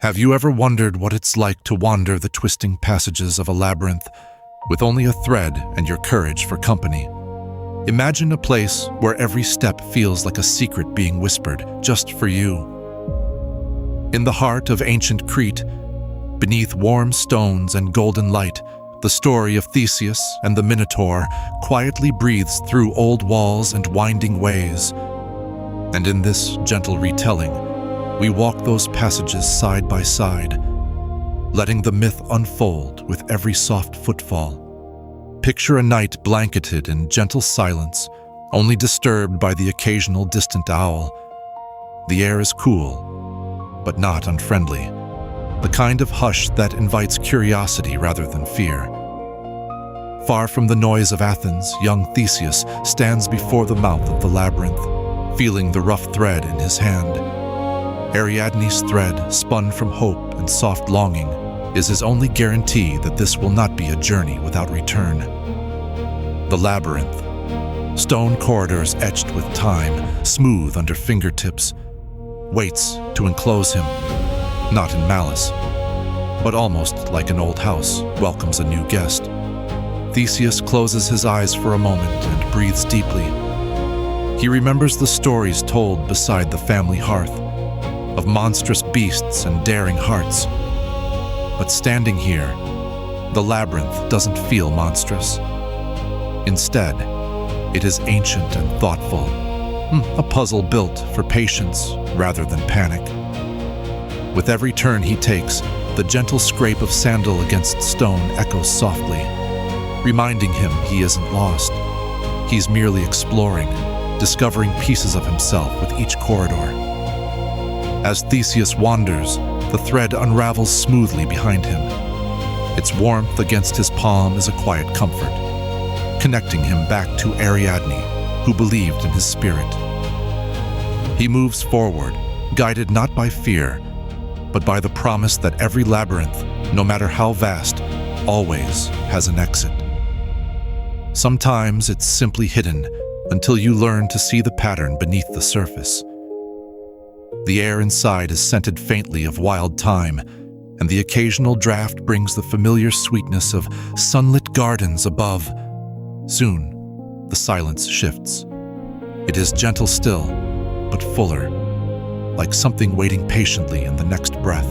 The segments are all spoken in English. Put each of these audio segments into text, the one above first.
Have you ever wondered what it's like to wander the twisting passages of a labyrinth with only a thread and your courage for company? Imagine a place where every step feels like a secret being whispered just for you. In the heart of ancient Crete, beneath warm stones and golden light, the story of Theseus and the Minotaur quietly breathes through old walls and winding ways. And in this gentle retelling, we walk those passages side by side, letting the myth unfold with every soft footfall. Picture a night blanketed in gentle silence, only disturbed by the occasional distant owl. The air is cool, but not unfriendly, the kind of hush that invites curiosity rather than fear. Far from the noise of Athens, young Theseus stands before the mouth of the labyrinth, feeling the rough thread in his hand. Ariadne's thread, spun from hope and soft longing, is his only guarantee that this will not be a journey without return. The labyrinth, stone corridors etched with time, smooth under fingertips, waits to enclose him, not in malice, but almost like an old house welcomes a new guest. Theseus closes his eyes for a moment and breathes deeply. He remembers the stories told beside the family hearth, of monstrous beasts and daring hearts. But standing here, the labyrinth doesn't feel monstrous. Instead, it is ancient and thoughtful, a puzzle built for patience rather than panic. With every turn he takes, the gentle scrape of sandal against stone echoes softly, reminding him he isn't lost. He's merely exploring, discovering pieces of himself with each corridor. As Theseus wanders, the thread unravels smoothly behind him. Its warmth against his palm is a quiet comfort, connecting him back to Ariadne, who believed in his spirit. He moves forward, guided not by fear, but by the promise that every labyrinth, no matter how vast, always has an exit. Sometimes it's simply hidden until you learn to see the pattern beneath the surface. The air inside is scented faintly of wild thyme, and the occasional draft brings the familiar sweetness of sunlit gardens above. Soon, the silence shifts. It is gentle still, but fuller, like something waiting patiently in the next breath.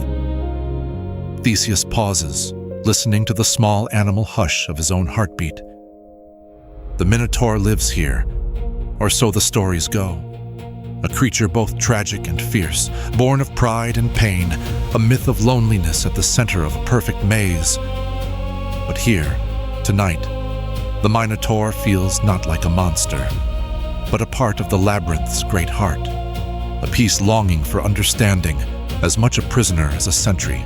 Theseus pauses, listening to the small animal hush of his own heartbeat. The Minotaur lives here, or so the stories go. A creature both tragic and fierce, born of pride and pain, a myth of loneliness at the center of a perfect maze. But here, tonight, the Minotaur feels not like a monster, but a part of the labyrinth's great heart, a piece longing for understanding, as much a prisoner as a sentry.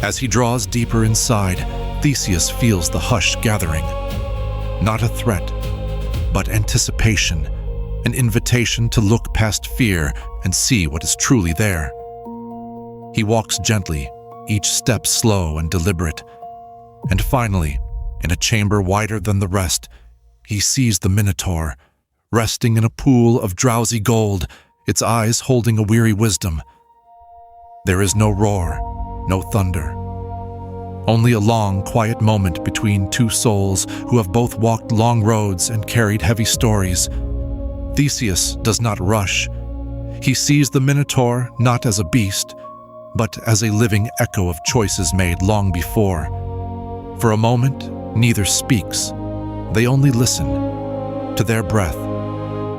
As he draws deeper inside, Theseus feels the hush gathering. Not a threat, but anticipation, an invitation to look past fear and see what is truly there. He walks gently, each step slow and deliberate, and finally, in a chamber wider than the rest, he sees the Minotaur, resting in a pool of drowsy gold, its eyes holding a weary wisdom. There is no roar, no thunder. Only a long, quiet moment between two souls who have both walked long roads and carried heavy stories. Theseus does not rush. He sees the Minotaur not as a beast, but as a living echo of choices made long before. For a moment, neither speaks. They only listen, to their breath,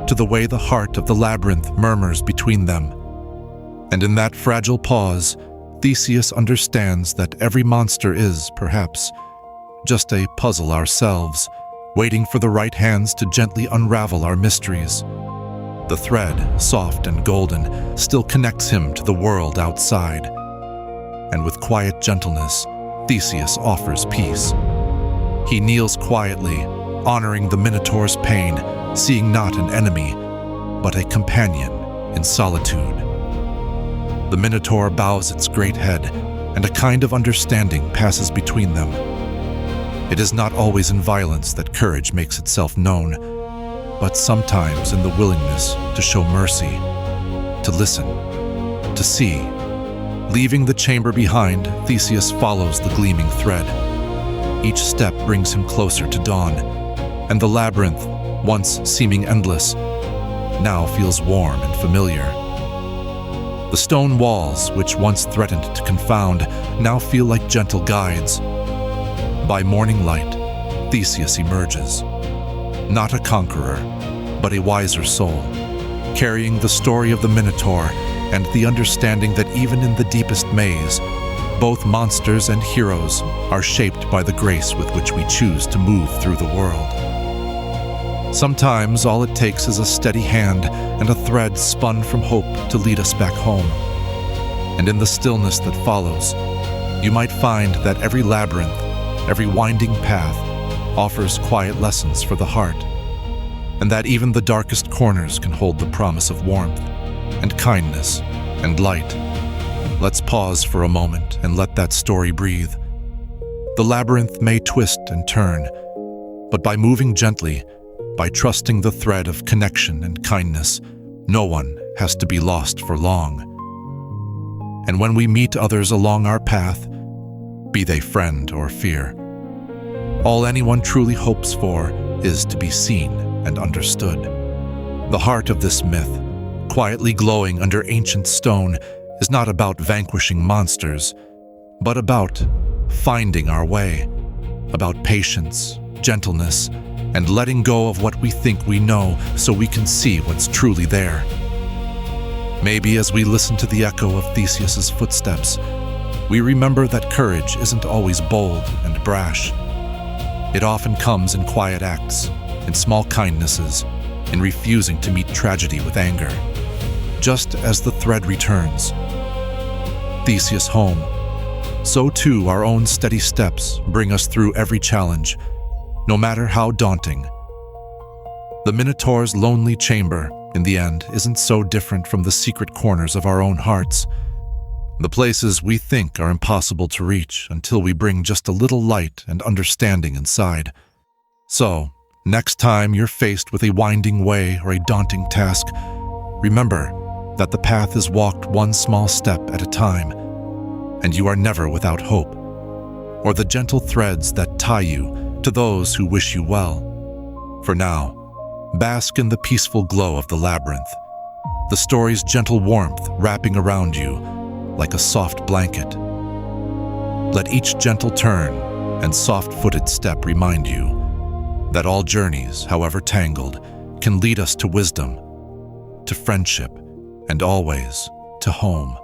to the way the heart of the labyrinth murmurs between them. And in that fragile pause, Theseus understands that every monster is, perhaps, just a puzzle ourselves, waiting for the right hands to gently unravel our mysteries. The thread, soft and golden, still connects him to the world outside. And with quiet gentleness, Theseus offers peace. He kneels quietly, honoring the Minotaur's pain, seeing not an enemy, but a companion in solitude. The Minotaur bows its great head, and a kind of understanding passes between them. It is not always in violence that courage makes itself known, but sometimes in the willingness to show mercy, to listen, to see, Leaving the chamber behind, Theseus follows the gleaming thread. Each step brings him closer to dawn, and the labyrinth, once seeming endless, now feels warm and familiar. The stone walls, which once threatened to confound, now feel like gentle guides. By morning light, Theseus emerges, not a conqueror, but a wiser soul, carrying the story of the Minotaur and the understanding that even in the deepest maze, both monsters and heroes are shaped by the grace with which we choose to move through the world. Sometimes all it takes is a steady hand and a thread spun from hope to lead us back home. And in the stillness that follows, you might find that every labyrinth, every winding path offers quiet lessons for the heart, and that even the darkest corners can hold the promise of warmth and kindness and light. Let's pause for a moment and let that story breathe. The labyrinth may twist and turn, but by moving gently, by trusting the thread of connection and kindness, no one has to be lost for long. And when we meet others along our path, be they friend or fear, all anyone truly hopes for is to be seen and understood. The heart of this myth, quietly glowing under ancient stone, is not about vanquishing monsters, but about finding our way, about patience, gentleness, and letting go of what we think we know so we can see what's truly there. Maybe as we listen to the echo of Theseus's footsteps, we remember that courage isn't always bold and brash. It often comes in quiet acts, in small kindnesses, in refusing to meet tragedy with anger. Just as the thread returns Theseus home, so too our own steady steps bring us through every challenge, no matter how daunting. The Minotaur's lonely chamber, in the end, isn't so different from the secret corners of our own hearts, the places we think are impossible to reach until we bring just a little light and understanding inside. So, next time you're faced with a winding way or a daunting task, remember that the path is walked one small step at a time, and you are never without hope, or the gentle threads that tie you to those who wish you well. For now, bask in the peaceful glow of the labyrinth, the story's gentle warmth wrapping around you like a soft blanket. Let each gentle turn and soft-footed step remind you that all journeys, however tangled, can lead us to wisdom, to friendship, and always to home.